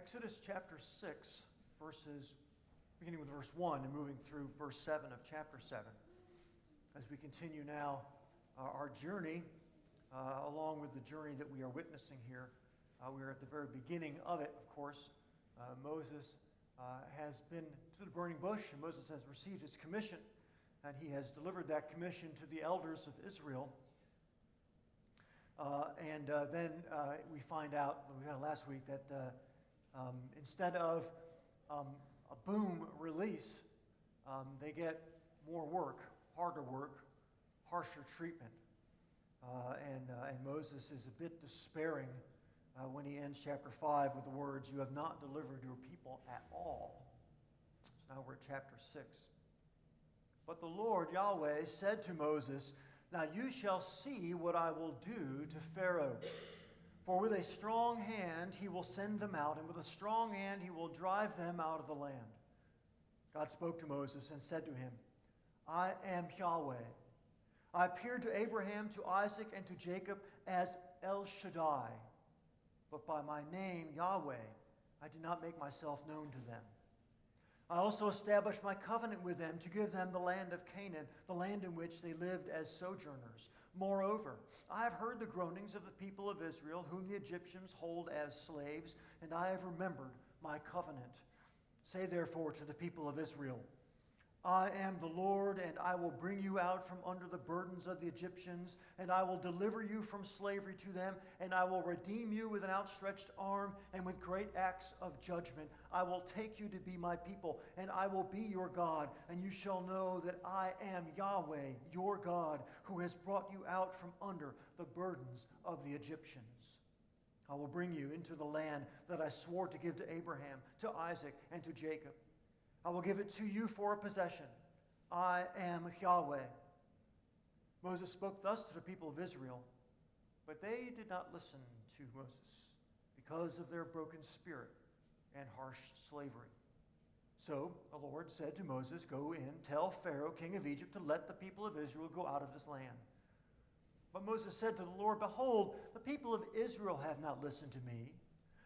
Exodus chapter 6, beginning with verse 1 and moving through verse 7 of chapter 7. As we continue now our journey, along with the journey that we are witnessing here, we are at the very beginning of it, of course. Moses has been to the burning bush, and Moses has received his commission, and he has delivered that commission to the elders of Israel. Then we find out, we found last week, that instead of a boom release, they get more work, harder work, harsher treatment. And Moses is a bit despairing when he ends chapter 5 with the words, "You have not delivered your people at all." So now we're at chapter 6. But the Lord, Yahweh, said to Moses, "Now you shall see what I will do to Pharaoh. For with a strong hand he will send them out, and with a strong hand he will drive them out of the land." God spoke to Moses and said to him, "I am Yahweh. I appeared to Abraham, to Isaac, and to Jacob as El Shaddai. But by my name, Yahweh, I did not make myself known to them. I also established my covenant with them to give them the land of Canaan, the land in which they lived as sojourners. Moreover, I have heard the groanings of the people of Israel, whom the Egyptians hold as slaves, and I have remembered my covenant. Say therefore to the people of Israel, I am the Lord, and I will bring you out from under the burdens of the Egyptians, and I will deliver you from slavery to them, and I will redeem you with an outstretched arm and with great acts of judgment. I will take you to be my people, and I will be your God, and you shall know that I am Yahweh, your God, who has brought you out from under the burdens of the Egyptians. I will bring you into the land that I swore to give to Abraham, to Isaac, and to Jacob. I will give it to you for a possession. I am Yahweh." Moses spoke thus to the people of Israel, but they did not listen to Moses because of their broken spirit and harsh slavery. So the Lord said to Moses, "Go in, tell Pharaoh, king of Egypt, to let the people of Israel go out of this land." But Moses said to the Lord, "Behold, the people of Israel have not listened to me.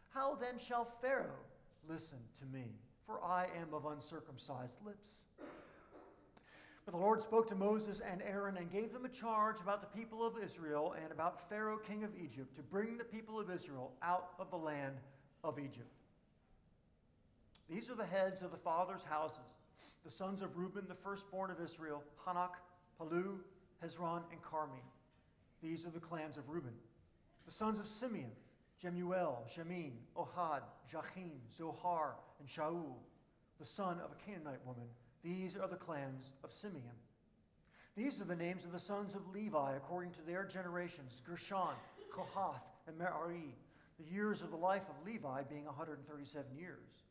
How then shall Pharaoh listen to me? For I am of uncircumcised lips." But the Lord spoke to Moses and Aaron and gave them a charge about the people of Israel and about Pharaoh, king of Egypt, to bring the people of Israel out of the land of Egypt. These are the heads of the fathers' houses, the sons of Reuben, the firstborn of Israel, Hanok, Palu, Hezron, and Carmi. These are the clans of Reuben. The sons of Simeon, Jemuel, Shemin, Ohad, Jachim, Zohar, and Shaul, the son of a Canaanite woman. These are the clans of Simeon. These are the names of the sons of Levi according to their generations, Gershon, Kohath, and Merari, the years of the life of Levi being 137 years.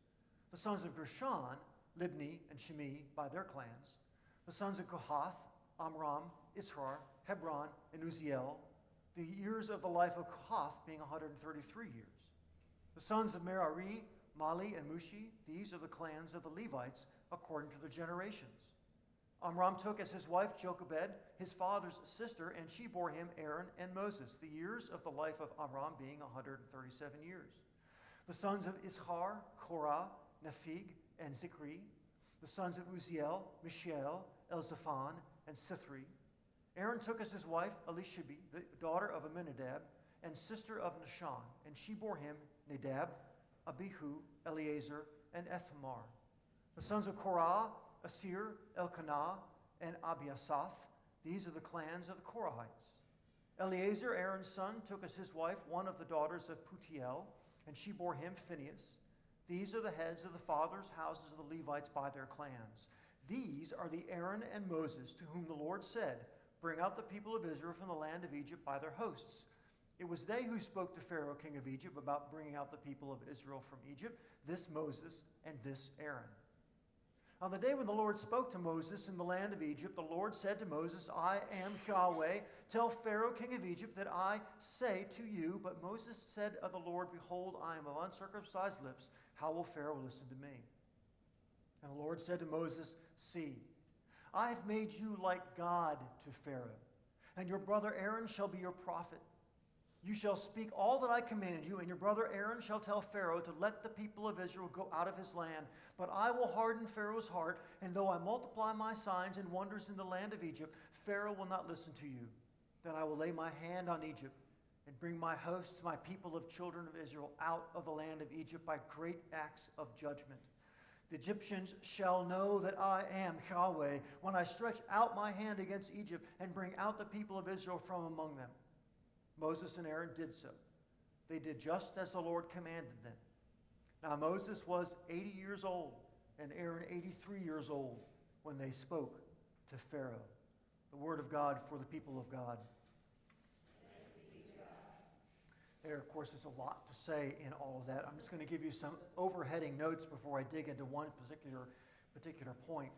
The sons of Gershon, Libni and Shimi by their clans. The sons of Kohath, Amram, Ishar, Hebron, and Uzziel, the years of the life of Kohath being 133 years. The sons of Merari, Mali, and Mushi, these are the clans of the Levites according to their generations. Amram took as his wife Jochebed, his father's sister, and she bore him Aaron and Moses, the years of the life of Amram being 137 years. The sons of Ishar, Korah, Nephig, and Zikri. The sons of Uzziel, Mishael, Elzaphan, and Sithri. Aaron took as his wife Elishabi, the daughter of Aminadab, and sister of Nahshon, and she bore him Nadab, Abihu, Eleazar, and Ethamar. The sons of Korah, Asir, Elkanah, and Abiasaph. These are the clans of the Korahites. Eleazar, Aaron's son, took as his wife one of the daughters of Putiel, and she bore him Phinehas. These are the heads of the fathers' houses of the Levites by their clans. These are the Aaron and Moses to whom the Lord said, "Bring out the people of Israel from the land of Egypt by their hosts." It was they who spoke to Pharaoh, king of Egypt, about bringing out the people of Israel from Egypt, this Moses and this Aaron. On the day when the Lord spoke to Moses in the land of Egypt, the Lord said to Moses, "I am Yahweh. Tell Pharaoh, king of Egypt, that I say to you." But Moses said of the Lord, "Behold, I am of uncircumcised lips. How will Pharaoh listen to me?" And the Lord said to Moses, "See, I have made you like God to Pharaoh, and your brother Aaron shall be your prophet. You shall speak all that I command you, and your brother Aaron shall tell Pharaoh to let the people of Israel go out of his land. But I will harden Pharaoh's heart, and though I multiply my signs and wonders in the land of Egypt, Pharaoh will not listen to you. Then I will lay my hand on Egypt and bring my hosts, my people of children of Israel, out of the land of Egypt by great acts of judgment. The Egyptians shall know that I am Yahweh when I stretch out my hand against Egypt and bring out the people of Israel from among them. Moses and Aaron did so. They did just as the Lord commanded them. Now Moses was 80 years old and Aaron 83 years old when they spoke to Pharaoh. The word of God for the people of God. There, of course, there's a lot to say in all of that. I'm just going to give you some overheading notes before I dig into one particular point.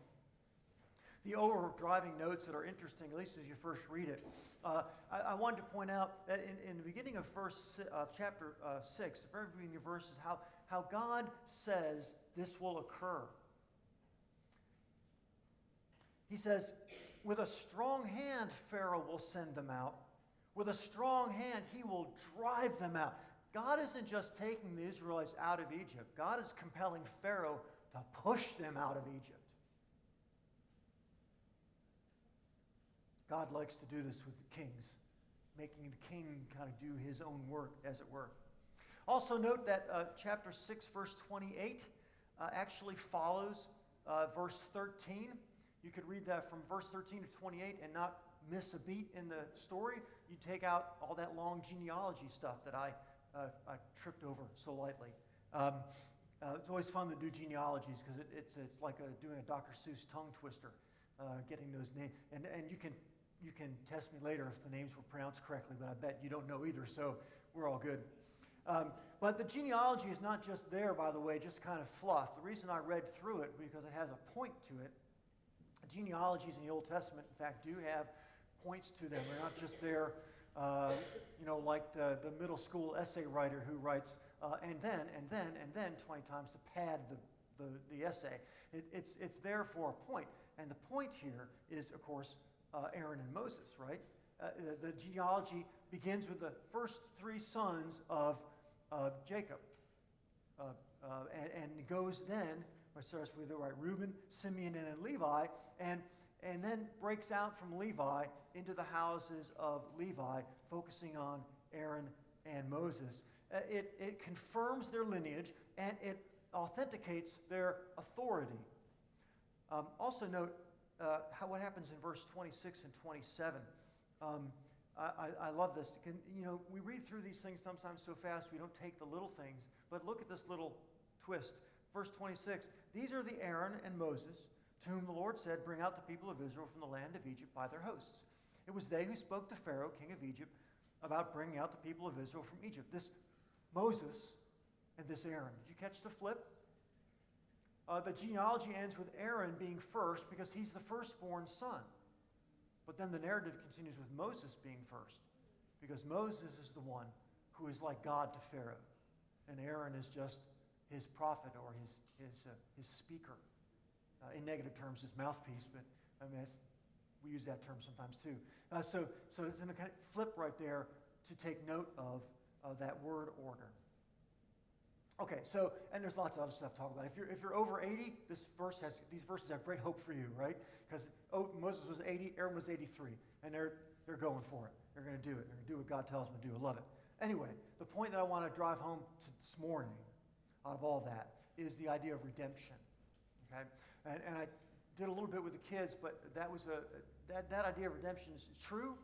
The overdriving notes that are interesting, at least as you first read it, I wanted to point out that in the beginning of chapter 6, the very beginning of verses, how God says this will occur. He says, with a strong hand, Pharaoh will send them out. With a strong hand, he will drive them out. God isn't just taking the Israelites out of Egypt. God is compelling Pharaoh to push them out of Egypt. God likes to do this with the kings, making the king kind of do his own work, as it were. Also note that chapter 6, verse 28 actually follows verse 13. You could read that from verse 13 to 28 and not miss a beat in the story. You take out all that long genealogy stuff that I tripped over so lightly. It's always fun to do genealogies because it's like doing a Dr. Seuss tongue twister, getting those names. And you can test me later if the names were pronounced correctly, but I bet you don't know either, so we're all good. But the genealogy is not just there, by the way, just kind of fluff. The reason I read through it, because it has a point to it. Genealogies in the Old Testament, in fact, do have points to them. They're not just there, like the middle school essay writer who writes, and then 20 times to pad the essay. It's there for a point. And the point here is, of course, Aaron and Moses, right? The genealogy begins with the first three sons of Jacob, and goes then, it starts with Reuben, Simeon, and then Levi, and then breaks out from Levi into the houses of Levi, focusing on Aaron and Moses. It confirms their lineage, and it authenticates their authority. Also note what happens in verse 26 and 27. I love this. We read through these things sometimes so fast we don't take the little things, but look at this little twist. Verse 26, these are the Aaron and Moses, to whom the Lord said, bring out the people of Israel from the land of Egypt by their hosts. It was they who spoke to Pharaoh, king of Egypt, about bringing out the people of Israel from Egypt. This Moses and this Aaron. Did you catch the flip? The genealogy ends with Aaron being first because he's the firstborn son. But then the narrative continues with Moses being first because Moses is the one who is like God to Pharaoh. And Aaron is just his prophet or his speaker. In negative terms, his mouthpiece, but we use that term sometimes too. So it's in a kind of flip right there to take note of that word order. Okay, and there's lots of other stuff to talk about. If you're over 80, these verses have great hope for you, right? Because Moses was 80, Aaron was 83, and they're going for it. They're going to do it. They're going to do what God tells them to do. I love it. Anyway, the point that I want to drive home to this morning out of all that is the idea of redemption. Okay, and I did a little bit with the kids, but that was that idea of redemption is true.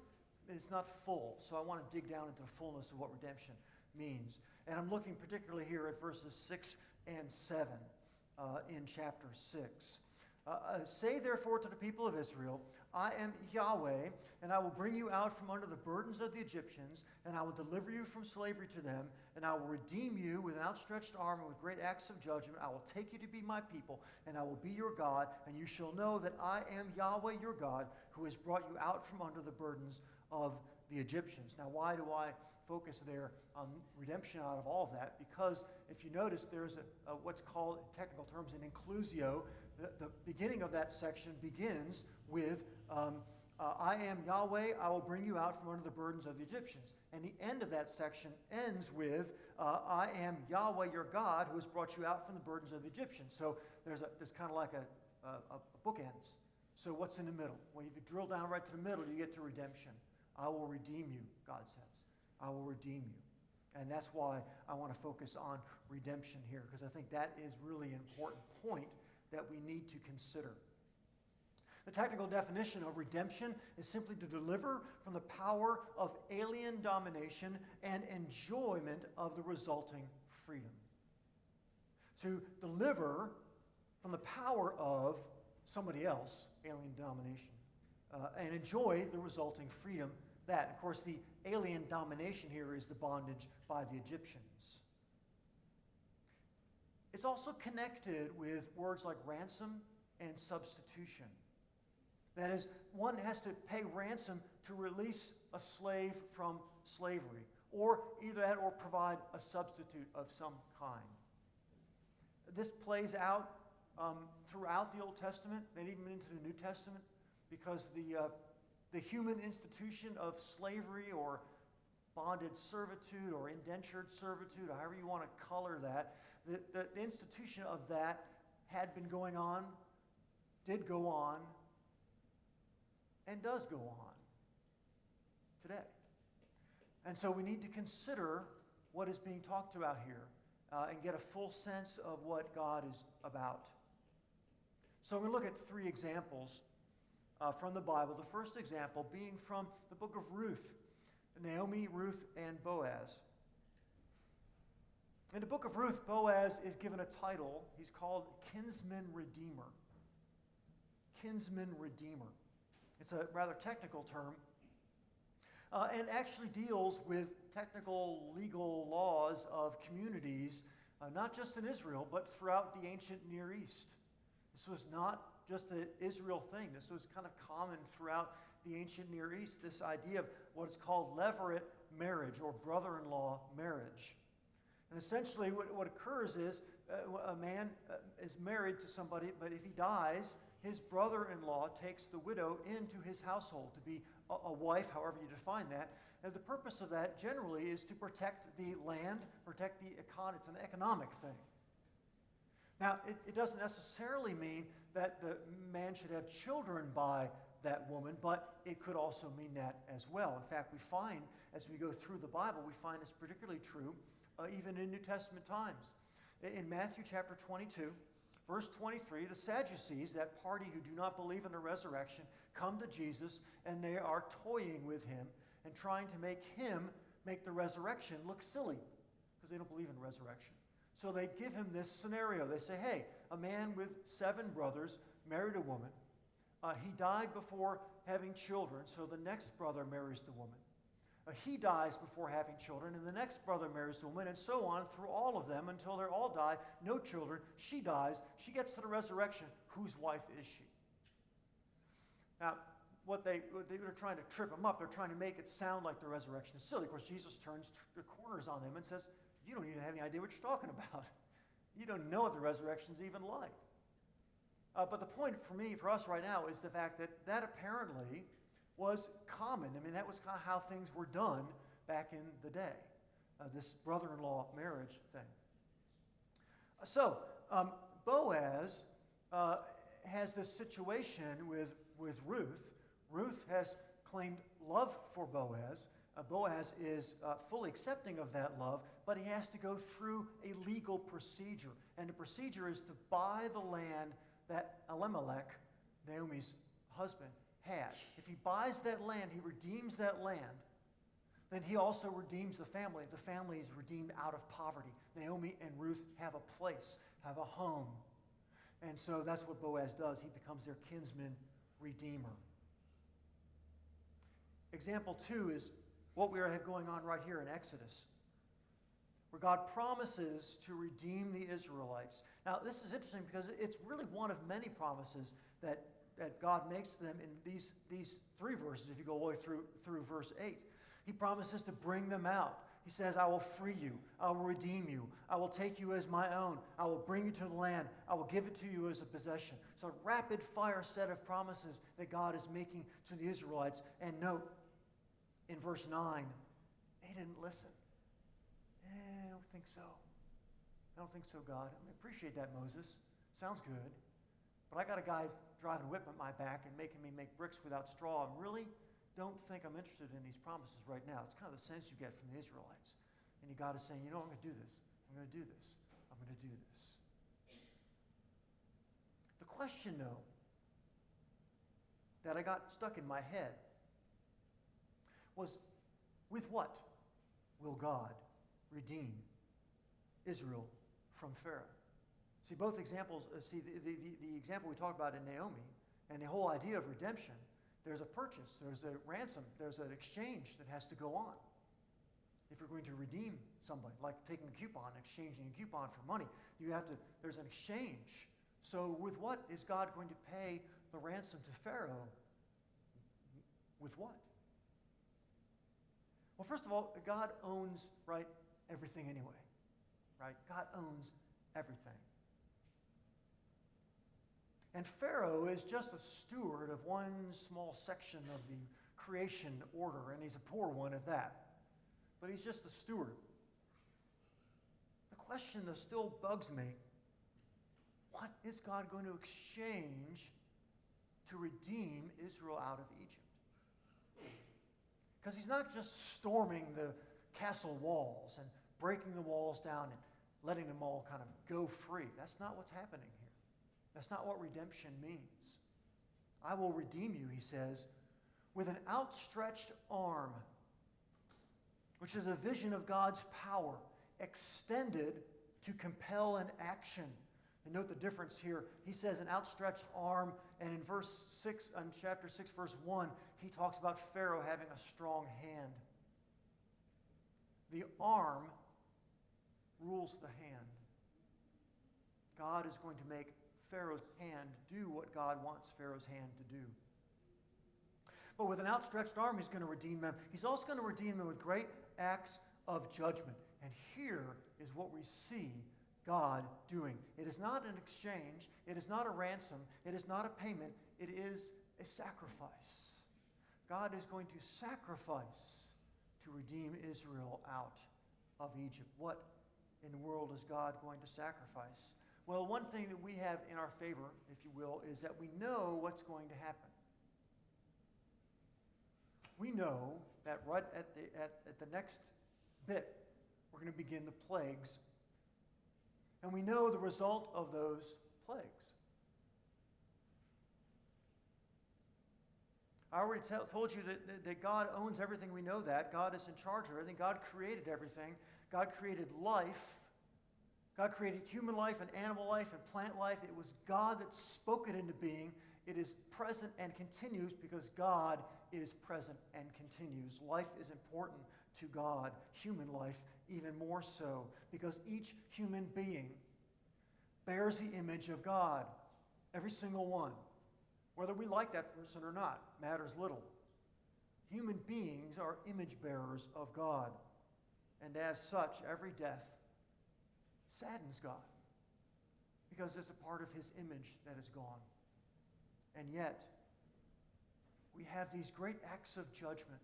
It's not full, so I want to dig down into the fullness of what redemption means. And I'm looking particularly here at verses 6 and 7 in chapter 6. Say therefore to the people of Israel, I am Yahweh, and I will bring you out from under the burdens of the Egyptians, and I will deliver you from slavery to them, and I will redeem you with an outstretched arm and with great acts of judgment. I will take you to be my people, and I will be your God, and you shall know that I am Yahweh your God, who has brought you out from under the burdens of the Egyptians. Now, why do I focus there on redemption out of all of that? Because if you notice, there's what's called, in technical terms, an inclusio. The beginning of that section begins with I am Yahweh, I will bring you out from under the burdens of the Egyptians. And the end of that section ends with, I am Yahweh your God who has brought you out from the burdens of the Egyptians. So there's kind of like a bookends. So what's in the middle? Well, if you drill down right to the middle, you get to redemption. I will redeem you, God says. I will redeem you. And that's why I want to focus on redemption here, because I think that is really an important point that we need to consider. The technical definition of redemption is simply to deliver from the power of alien domination and enjoyment of the resulting freedom. To deliver from the power of somebody else, alien domination, and enjoy the resulting freedom. That, of course, the alien domination here is the bondage by the Egyptians. It's also connected with words like ransom and substitution. That is, one has to pay ransom to release a slave from slavery, or either that or provide a substitute of some kind. This plays out throughout the Old Testament and even into the New Testament, because the human institution of slavery or bonded servitude or indentured servitude, however you want to color that, the institution of that had been going on, did go on, and does go on today. And so we need to consider what is being talked about here and get a full sense of what God is about. So we look at three examples from the Bible. The first example being from the book of Ruth, Naomi, Ruth, and Boaz. In the book of Ruth, Boaz is given a title. He's called Kinsman Redeemer. Kinsman Redeemer. It's a rather technical term, and actually deals with technical legal laws of communities, not just in Israel, but throughout the ancient Near East. This was not just an Israel thing. This was kind of common throughout the ancient Near East, this idea of what is called levirate marriage or brother-in-law marriage. And essentially what occurs is a man is married to somebody, but if he dies, his brother-in-law takes the widow into his household to be a wife, however you define that. And the purpose of that generally is to protect the land, protect the economy. It's an economic thing. Now, it doesn't necessarily mean that the man should have children by that woman, but it could also mean that as well. In fact, we find, as we go through the Bible, we find it's particularly true even in New Testament times. In Matthew chapter 22, verse 23, the Sadducees, that party who do not believe in the resurrection, come to Jesus, and they are toying with him and trying to make the resurrection look silly, because they don't believe in resurrection. So they give him this scenario. They say, hey, a man with 7 brothers married a woman. He died before having children, so the next brother marries the woman. He dies before having children, and the next brother marries the woman, and so on through all of them until they all die, no children. She dies. She gets to the resurrection. Whose wife is she? Now, they're trying to trip him up. They're trying to make it sound like the resurrection is silly. Of course, Jesus turns the corners on them and says, you don't even have any idea what you're talking about. You don't know what the resurrection is even like. But the point for us right now is the fact that apparently was common. I mean, that was kind of how things were done back in the day, this brother-in-law marriage thing. So Boaz has this situation with Ruth. Ruth has claimed love for Boaz. Boaz is fully accepting of that love, but he has to go through a legal procedure. And the procedure is to buy the land that Elimelech, Naomi's husband, had. If he buys that land, he redeems that land, then he also redeems the family. The family is redeemed out of poverty. Naomi and Ruth have a place, have a home. And so that's what Boaz does. He becomes their kinsman redeemer. Example 2 is what we have going on right here in Exodus, where God promises to redeem the Israelites. Now, this is interesting because it's really one of many promises that God makes them in these 3 verses, if you go all the way through verse 8. He promises to bring them out. He says, I will free you. I will redeem you. I will take you as my own. I will bring you to the land. I will give it to you as a possession. So a rapid fire set of promises that God is making to the Israelites. And note, in verse 9, they didn't listen. I don't think so. I don't think so, God. I appreciate that, Moses. Sounds good. But I got a guy driving a whip at my back and making me make bricks without straw. And really don't think I'm interested in these promises right now. It's kind of the sense you get from the Israelites. And God is saying, I'm going to do this. I'm going to do this. I'm going to do this. The question, though, that I got stuck in my head was, with what will God redeem Israel from Pharaoh? See, both examples, the example we talked about in Naomi and the whole idea of redemption, there's a purchase, there's a ransom, there's an exchange that has to go on. If you're going to redeem somebody, like taking a coupon, exchanging a coupon for money, there's an exchange. So with what is God going to pay the ransom to Pharaoh? With what? Well, first of all, God owns, right, everything anyway. Right? God owns everything. And Pharaoh is just a steward of one small section of the creation order, and he's a poor one at that. But he's just a steward. The question that still bugs me, what is God going to exchange to redeem Israel out of Egypt? Because he's not just storming the castle walls and breaking the walls down and letting them all kind of go free. That's not what's happening here. That's not what redemption means. I will redeem you, he says, with an outstretched arm, which is a vision of God's power extended to compel an action. And note the difference here. He says an outstretched arm, and in verse 6, in chapter 6, verse 1, he talks about Pharaoh having a strong hand. The arm rules the hand. God is going to make Pharaoh's hand do what God wants Pharaoh's hand to do. But with an outstretched arm, he's going to redeem them. He's also going to redeem them with great acts of judgment. And here is what we see God doing. It is not an exchange. It is not a ransom. It is not a payment. It is a sacrifice. God is going to sacrifice to redeem Israel out of Egypt. What in the world is God going to sacrifice? Well, one thing that we have in our favor, if you will, is that we know what's going to happen. We know that right at the next bit, we're going to begin the plagues. And we know the result of those plagues. I already told you that God owns everything. We know that. God is in charge of everything. God created everything. God created life. God created human life and animal life and plant life. It was God that spoke it into being. It is present and continues because God is present and continues. Life is important to God, human life even more so, because each human being bears the image of God. Every single one. Whether we like that person or not matters little. Human beings are image bearers of God. And as such, every death saddens God because it's a part of his image that is gone. And yet, we have these great acts of judgment.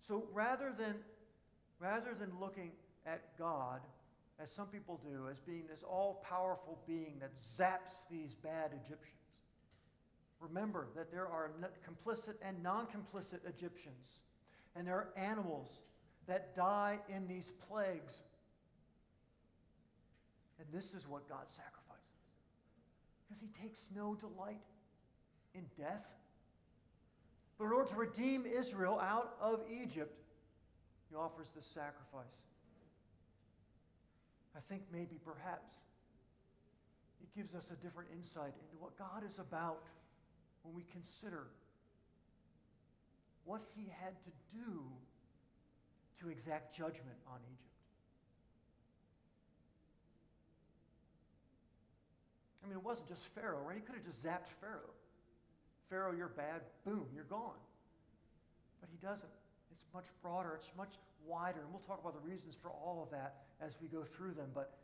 So rather than looking at God, as some people do, as being this all-powerful being that zaps these bad Egyptians, remember that there are complicit and non-complicit Egyptians, and there are animals that die in these plagues. And this is what God sacrifices. Because he takes no delight in death. But in order to redeem Israel out of Egypt, he offers this sacrifice. I think maybe perhaps it gives us a different insight into what God is about when we consider what he had to do to exact judgment on Egypt. I mean, it wasn't just Pharaoh, right? He could have just zapped Pharaoh. Pharaoh, you're bad. Boom, you're gone. But he doesn't. it's much broader, it's much wider, and we'll talk about the reasons for all of that as we go through them. But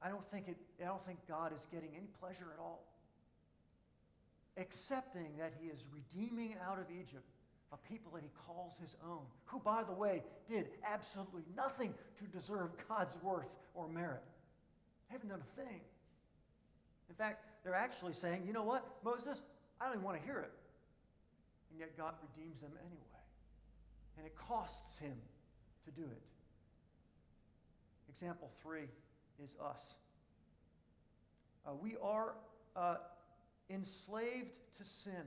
I don't think God is getting any pleasure at all, accepting that he is redeeming out of Egypt a people that he calls his own, who, by the way, did absolutely nothing to deserve God's worth or merit. They haven't done a thing. In fact, they're actually saying, you know what, Moses, I don't even want to hear it. And yet God redeems them anyway. And it costs him to do it. Example 3 is us. We are enslaved to sin.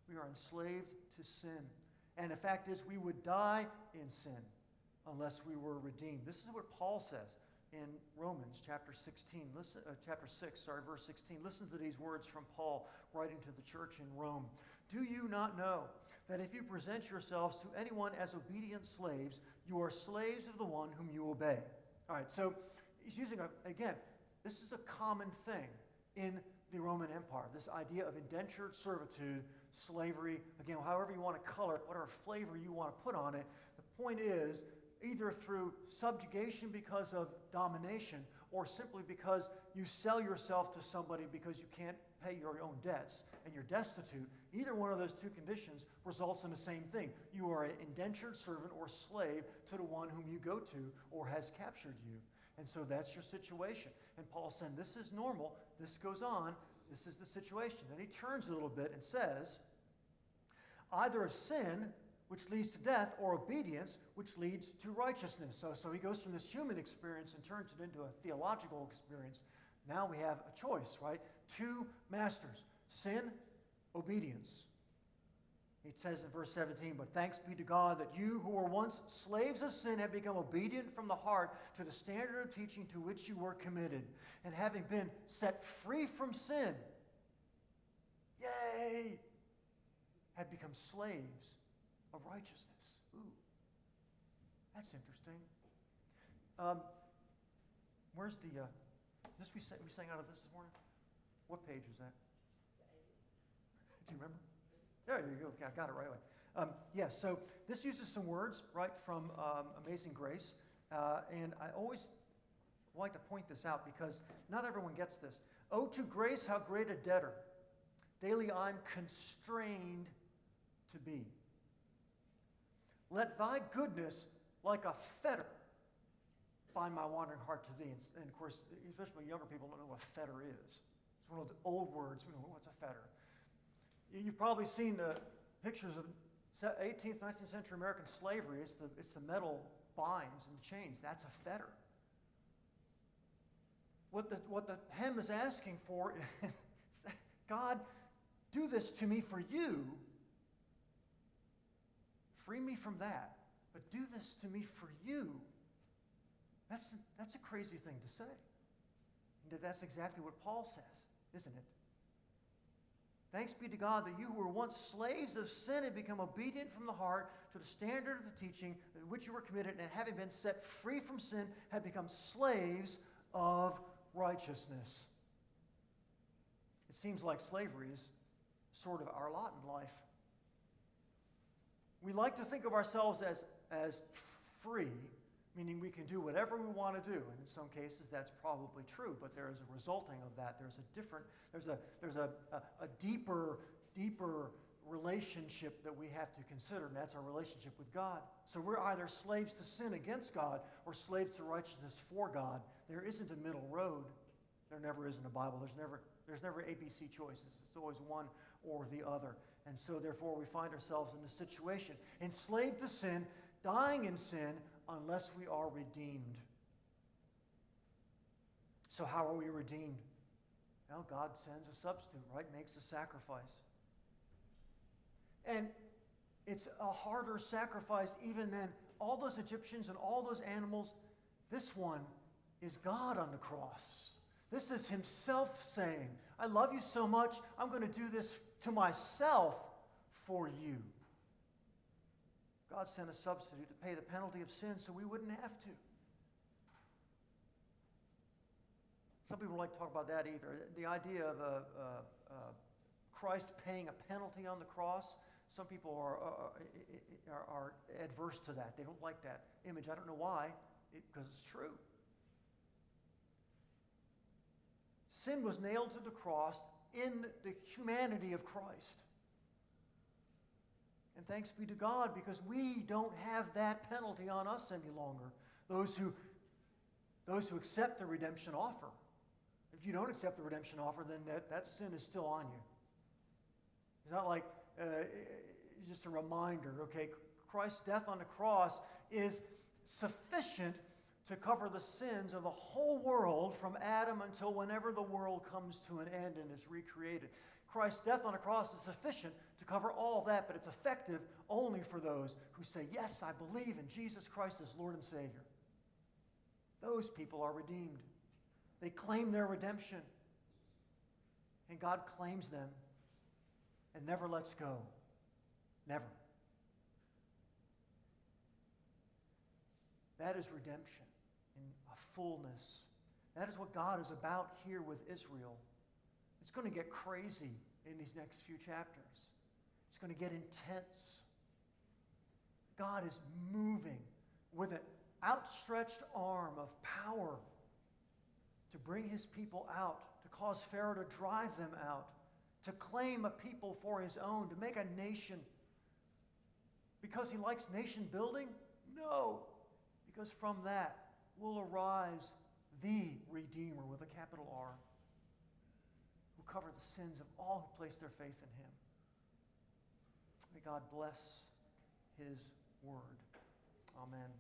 We are enslaved to sin. And the fact is, we would die in sin unless we were redeemed. This is what Paul says in Romans chapter 16. Chapter 6, verse 16. Listen to these words from Paul writing to the church in Rome. Do you not know that if you present yourselves to anyone as obedient slaves, you are slaves of the one whom you obey? All right, so he's using, again, this is a common thing in the Roman Empire, this idea of indentured servitude, slavery, again, however you want to color it, whatever flavor you want to put on it. The point is, either through subjugation because of domination or simply because you sell yourself to somebody because you can't pay your own debts and you're destitute, either one of those two conditions results in the same thing. You are an indentured servant or slave to the one whom you go to or has captured you. And so that's your situation. And Paul's saying, this is normal. This goes on. This is the situation. And he turns a little bit and says, either of sin, which leads to death, or obedience, which leads to righteousness. So he goes from this human experience and turns it into a theological experience. Now we have a choice, right? Two masters, sin, obedience. He says in verse 17, but thanks be to God that you who were once slaves of sin have become obedient from the heart to the standard of teaching to which you were committed. And having been set free from sin, yay, have become slaves of righteousness. Ooh, that's interesting. Where's the, we sang out of this morning? What page was that? Do you remember? There you go. I got it right away. So this uses some words, right, from Amazing Grace. And I always like to point this out because not everyone gets this. Oh, to grace, how great a debtor daily I'm constrained to be. Let thy goodness, like a fetter, bind my wandering heart to thee. And of course, especially younger people don't know what a fetter is. It's one of those old words. We don't know what's a fetter. You've probably seen the pictures of 18th, 19th century American slavery. It's the metal binds and chains. That's a fetter. What the hymn is asking for is, God, do this to me for you. Free me from that. But do this to me for you. That's a crazy thing to say. And that's exactly what Paul says, isn't it? Thanks be to God that you who were once slaves of sin have become obedient from the heart to the standard of the teaching to which you were committed, and having been set free from sin, have become slaves of righteousness. It seems like slavery is sort of our lot in life. We like to think of ourselves as free, meaning we can do whatever we want to do. And in some cases, that's probably true, but there is a resulting of that. There's a deeper relationship that we have to consider, and that's our relationship with God. So we're either slaves to sin against God or slaves to righteousness for God. There isn't a middle road. There never is in the Bible. There's never ABC choices. It's always one or the other. And so therefore we find ourselves in a situation, enslaved to sin, dying in sin, unless we are redeemed. So how are we redeemed? Well, God sends a substitute, right? Makes a sacrifice. And it's a harder sacrifice even than all those Egyptians and all those animals. This one is God on the cross. This is himself saying, I love you so much, I'm going to do this to myself for you. God sent a substitute to pay the penalty of sin so we wouldn't have to. Some people like to talk about that either. The idea of Christ paying a penalty on the cross, some people are adverse to that. They don't like that image. I don't know why, because it's true. Sin was nailed to the cross in the humanity of Christ. And thanks be to God, because we don't have that penalty on us any longer. Those who accept the redemption offer. If you don't accept the redemption offer, then that sin is still on you. It's not like just a reminder, okay, Christ's death on the cross is sufficient to cover the sins of the whole world from Adam until whenever the world comes to an end and is recreated. Christ's death on the cross is sufficient to cover all of that, but it's effective only for those who say, yes, I believe in Jesus Christ as Lord and Savior. Those people are redeemed. They claim their redemption. And God claims them and never lets go. Never. That is redemption in a fullness. That is what God is about here with Israel. It's going to get crazy in these next few chapters. It's going to get intense. God is moving with an outstretched arm of power to bring his people out, to cause Pharaoh to drive them out, to claim a people for his own, to make a nation. Because he likes nation building? No. Because from that will arise the Redeemer with a capital R, who cover the sins of all who place their faith in him. May God bless his word. Amen.